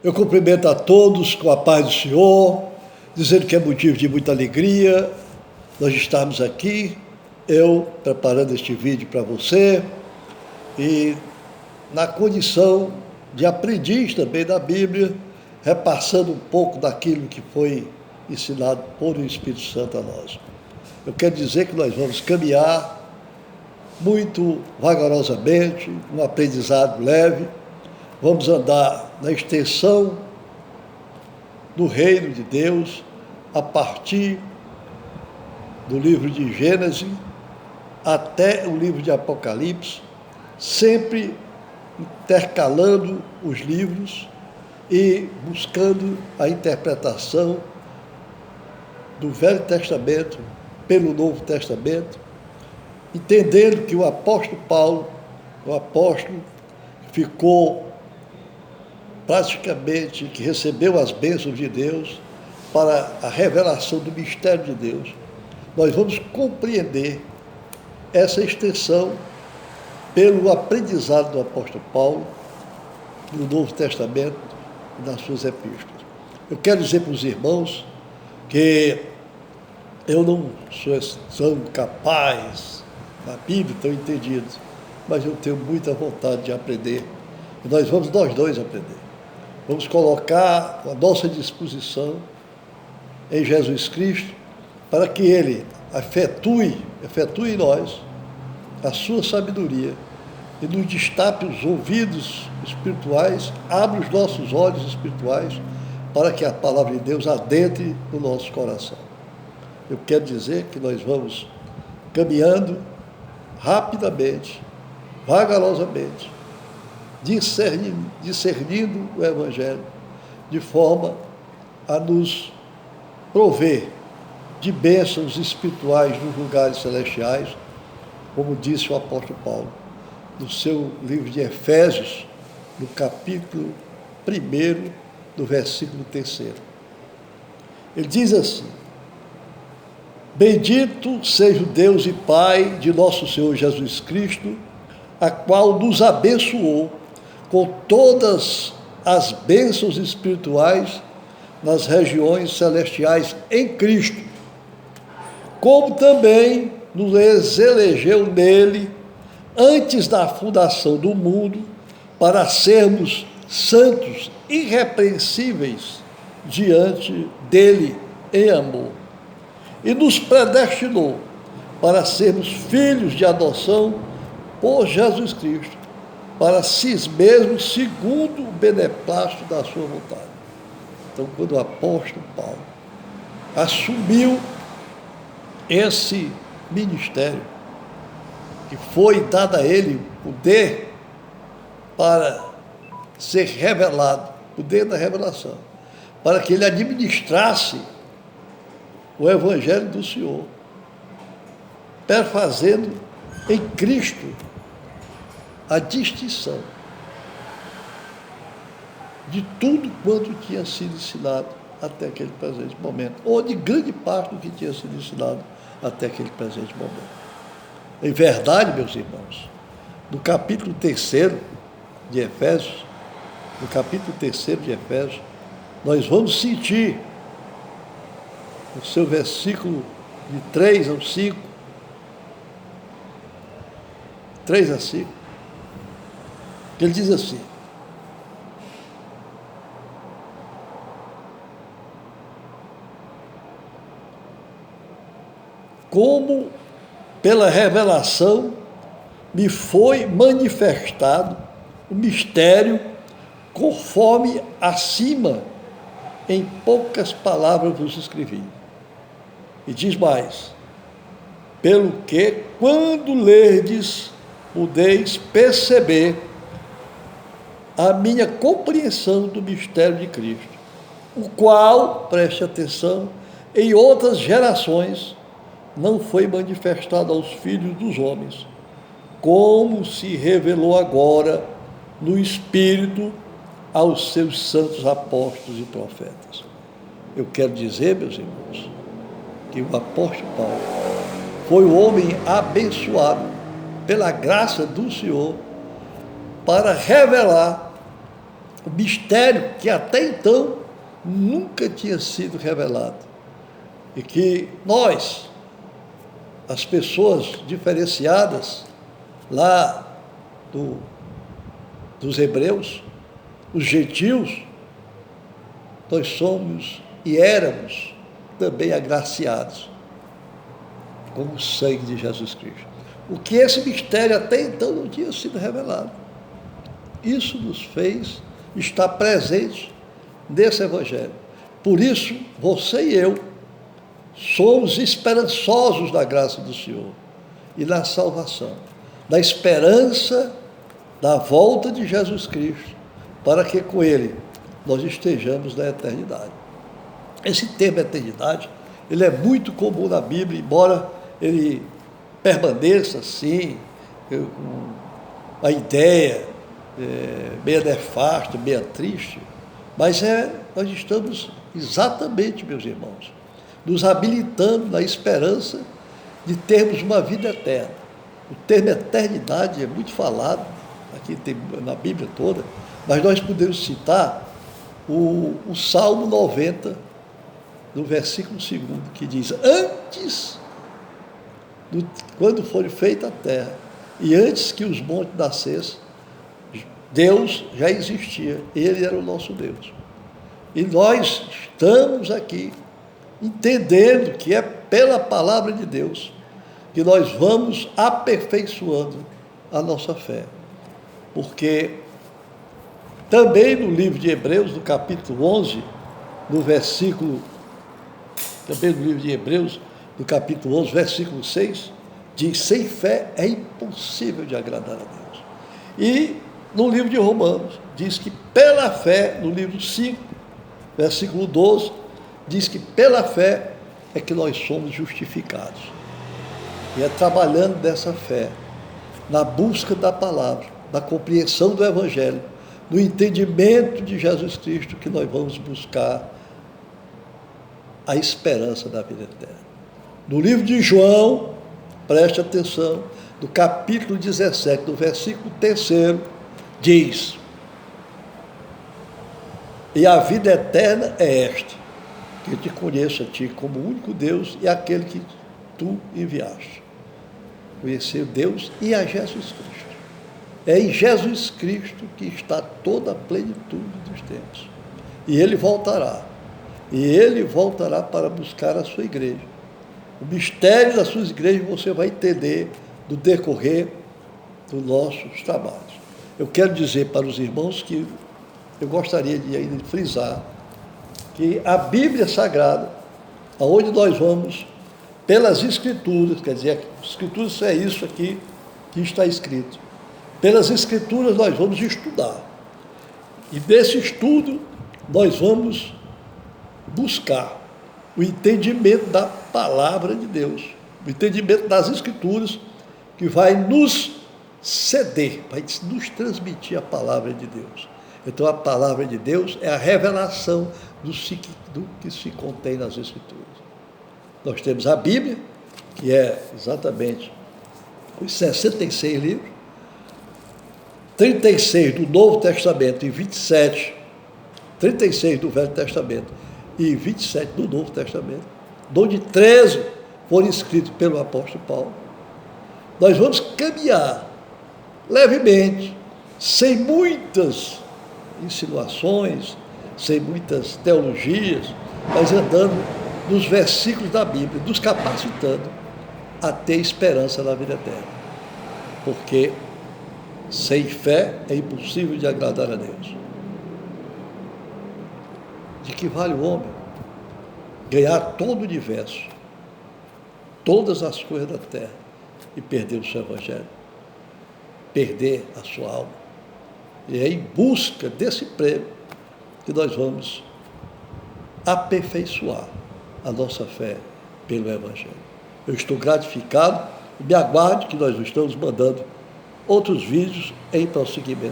Eu cumprimento a todos com a paz do Senhor, dizendo que é motivo de muita alegria nós estarmos aqui, eu preparando este vídeo para você, e na condição de aprendiz também da Bíblia, repassando um pouco daquilo que foi ensinado por o Espírito Santo a nós. Eu quero dizer que nós vamos caminhar muito vagarosamente, um aprendizado leve, vamos andar na extensão do reino de Deus, a partir do livro de Gênesis até o livro de Apocalipse, sempre intercalando os livros e buscando a interpretação do Velho Testamento pelo Novo Testamento, entendendo que o apóstolo Paulo, o apóstolo que ficou praticamente, que recebeu as bênçãos de Deus para a revelação do mistério de Deus, nós vamos compreender essa extensão pelo aprendizado do apóstolo Paulo no Novo Testamento e nas suas epístolas. Eu quero dizer para os irmãos que eu não sou capaz da Bíblia, tão entendido, mas eu tenho muita vontade de aprender, e nós dois aprender. Vamos colocar a nossa disposição em Jesus Cristo, para que Ele efetue em nós a sua sabedoria e nos destape os ouvidos espirituais, abra os nossos olhos espirituais, para que a palavra de Deus adentre no nosso coração. Eu quero dizer que nós vamos caminhando rapidamente, vagarosamente, discernindo o Evangelho, de forma a nos prover de bênçãos espirituais nos lugares celestiais, como disse o apóstolo Paulo, no seu livro de Efésios, no capítulo 1, do versículo 3. Ele diz assim: bendito seja o Deus e Pai de nosso Senhor Jesus Cristo, a qual nos abençoou com todas as bênçãos espirituais nas regiões celestiais em Cristo, como também nos elegeu nele antes da fundação do mundo, para sermos santos, irrepreensíveis diante dele em amor, e nos predestinou para sermos filhos de adoção por Jesus Cristo, para si mesmo, segundo o beneplácito da sua vontade. Então, quando o apóstolo Paulo assumiu esse ministério, que foi dado a ele poder para ser revelado, poder da revelação, para que ele administrasse o Evangelho do Senhor, perfazendo em Cristo a distinção de tudo quanto tinha sido ensinado até aquele presente momento, ou de grande parte do que tinha sido ensinado até aquele presente momento. Em verdade, meus irmãos, no capítulo 3 de Efésios, nós vamos sentir, no seu versículo de 3 ao 5, 3 a 5, ele diz assim: como pela revelação me foi manifestado o mistério, conforme acima, em poucas palavras vos escrevi. E diz mais: pelo que, quando lerdes, podeis perceber a minha compreensão do mistério de Cristo, o qual, preste atenção, em outras gerações não foi manifestado aos filhos dos homens, como se revelou agora no Espírito aos seus santos apóstolos e profetas. Eu quero dizer, meus irmãos, que o apóstolo Paulo foi o homem abençoado pela graça do Senhor para revelar o mistério que até então nunca tinha sido revelado. E que nós, as pessoas diferenciadas lá dos hebreus, os gentios, nós somos e éramos também agraciados com o sangue de Jesus Cristo. O que esse mistério até então não tinha sido revelado. Isso nos fez estar presentes nesse Evangelho. Por isso, você e eu somos esperançosos da graça do Senhor e na salvação, da esperança da volta de Jesus Cristo, para que com Ele nós estejamos na eternidade. Esse termo eternidade, ele é muito comum na Bíblia, embora ele permaneça assim, com a ideia meia nefasta, meia triste, mas nós estamos exatamente, meus irmãos, nos habilitando na esperança de termos uma vida eterna. O termo eternidade é muito falado, aqui na Bíblia toda, mas nós podemos citar o Salmo 90, no versículo 2, que diz: antes, quando foi feita a terra, e antes que os montes nascessem, Deus já existia, Ele era o nosso Deus. E nós estamos aqui entendendo que é pela palavra de Deus que nós vamos aperfeiçoando a nossa fé. Porque também no livro de Hebreus, no capítulo 11, no versículo, também no livro de Hebreus, no capítulo 11, versículo 6, diz: sem fé é impossível de agradar a Deus. E no livro de Romanos, diz que pela fé, no livro 5, versículo 12, diz que pela fé é que nós somos justificados. E é trabalhando dessa fé, na busca da palavra, na compreensão do Evangelho, no entendimento de Jesus Cristo, que nós vamos buscar a esperança da vida eterna. No livro de João, preste atenção, no capítulo 17, no versículo 3, diz: e a vida eterna é esta, que eu te conheça a ti como o único Deus e aquele que tu enviaste. Conhecer Deus e a Jesus Cristo. É em Jesus Cristo que está toda a plenitude dos tempos. E Ele voltará. E Ele voltará para buscar a sua igreja. O mistério das suas igrejas você vai entender no decorrer dos nossos trabalhos. Eu quero dizer para os irmãos que eu gostaria de ainda frisar que a Bíblia Sagrada, aonde nós vamos, pelas Escrituras, quer dizer, as Escrituras é isso aqui que está escrito. Pelas Escrituras nós vamos estudar. E desse estudo nós vamos buscar o entendimento da palavra de Deus, o entendimento das Escrituras, que vai nos ceder, vai nos transmitir a palavra de Deus. Então a palavra de Deus é a revelação do que se contém nas Escrituras. Nós temos a Bíblia, que é exatamente os 66 livros, 36 do Novo Testamento e 36 do Velho Testamento e 27 do Novo Testamento, onde 13 foram escritos pelo apóstolo Paulo. Nós vamos caminhar levemente, sem muitas insinuações, sem muitas teologias, mas andando nos versículos da Bíblia, nos capacitando a ter esperança na vida eterna. Porque sem fé é impossível de agradar a Deus. De que vale o homem ganhar todo o universo, todas as coisas da terra, e perder o seu Evangelho, perder a sua alma? E é em busca desse prêmio que nós vamos aperfeiçoar a nossa fé pelo Evangelho. Eu estou gratificado e me aguarde que nós estamos mandando outros vídeos em prosseguimento.